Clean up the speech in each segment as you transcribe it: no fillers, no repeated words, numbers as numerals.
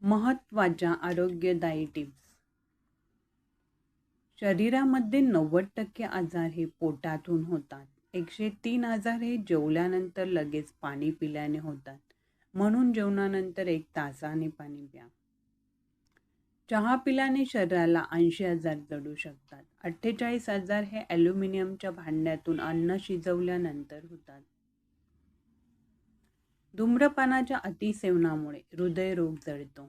महत्त्वाच्या आरोग्यदायी टिप्स. शरीरामध्ये 90% आजार हे पोटातून होतात. 103 आजार हे जेवल्यानंतर लगेच पाणी पिल्याने होतात. म्हणून जेवणानंतर 1 तासाने पाणी प्या. चहा पिल्याने शरीराला 80 आजार जडू शकतात. 48 आजार हे ॲल्युमिनियमच्या भांड्यातून अन्न शिजवल्यानंतर होतात. धूम्रपानाच्या अतिसेवनामुळे हृदयरोग जडतो.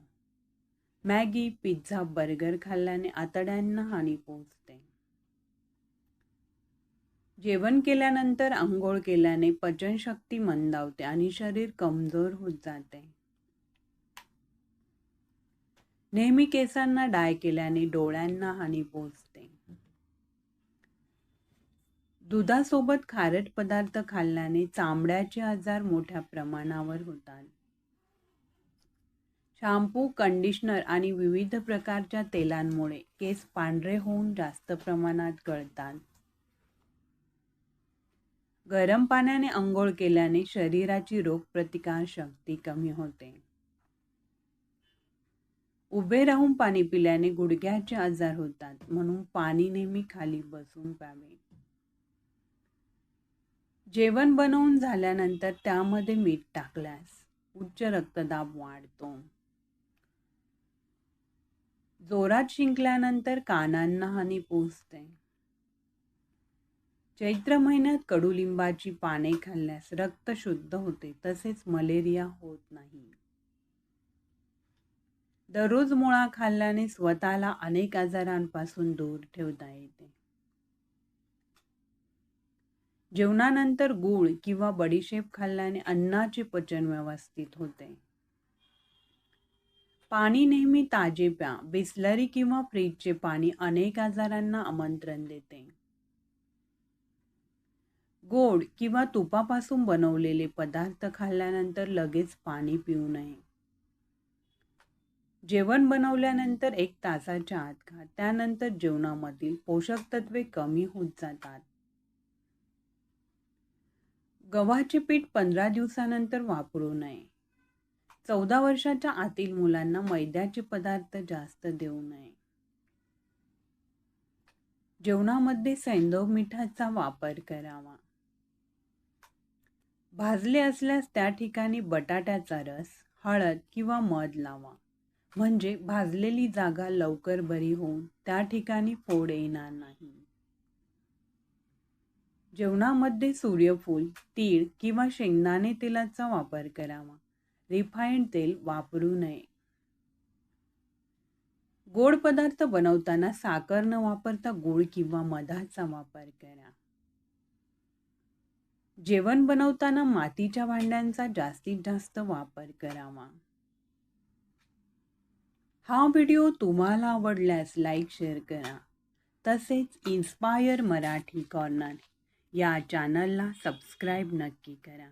मॅगी, पिझ्झा, बर्गर खाल्ल्याने आतड्यांना हानी पोहोचते. जेवण केल्यानंतर आंघोळ केल्याने पचनशक्ती मंदावते आणि शरीर कमजोर होत जाते. नेहमी केसांना डाय केल्याने डोळ्यांना हानी पोहोचते. दुधासोबत खारट पदार्थ खाल्ल्याने चामड्याचे आजार मोठ्या प्रमाणावर होतात. शॅम्पू, कंडिशनर आणि विविध प्रकारच्या तेलांमुळे केस पांढरे होऊन जास्त प्रमाणात गळतात. गरम पाण्याने अंघोळ केल्याने शरीराची रोगप्रतिकार शक्ती कमी होते. उभे राहून पाणी पिल्याने गुडघ्याचे आजार होतात, म्हणून पाणी नेहमी खाली बसून प्यावे. जेवण बनवून झाल्यानंतर त्यामध्ये मीठ टाकल्यास उच्च रक्तदाब वाढतो. जोरात शिंकल्यानंतर कानांना हानी पोहोचते. चैत्र महिन्यात कडुलिंबाची पाने खाल्ल्यास रक्त शुद्ध होते, तसेच मलेरिया होत नाही. दररोज मुळा खाल्ल्याने स्वतःला अनेक आजारांपासून दूर ठेवता येते. जेवणानंतर गूळ किंवा बडीशेप खाल्ल्याने अन्नाचे पचन व्यवस्थित होते. पाणी नेहमी ताजे प्या. बिसलरी किंवा फ्रीजचे पाणी अनेक आजारांना आमंत्रण देते. गोड किंवा तुपापासून बनवलेले पदार्थ खाल्ल्यानंतर लगेच पाणी पिऊ नये. जेवण बनवल्यानंतर 1 तासाच्या आत खा. त्यानंतर जेवणामधील पोषक तत्वे कमी होत जातात. गव्हाचे पीठ 15 दिवसानंतर वापरू नये. 14 वर्षाच्या आतील मुलांना मैद्याचे पदार्थ जास्त देऊ नये. जेवणामध्ये सैंधव मिठाचा वापर करावा. भाजले असल्यास त्या ठिकाणी बटाट्याचा रस, हळद किंवा मध लावा. म्हणजे भाजलेली जागा लवकर बरी होऊन त्या ठिकाणी फोड येणार नाही. जेवणामध्ये सूर्यफूल, तीळ किंवा शेंगदाणे तेलाचा वापर करावा. रिफाइंड तेल वापरू नये. गोड पदार्थ बनवताना साखर न वापरता गूळ किंवा मधाचा वापर करा. जेवण बनवताना मातीच्या भांड्यांचा जास्तीत जास्त वापर करावा. हा व्हिडिओ तुम्हाला आवडल्यास लाईक, शेअर करा. तसेच इन्स्पायर मराठी कॉर्नर या चॅनलला सबस्क्राईब नक्की करा.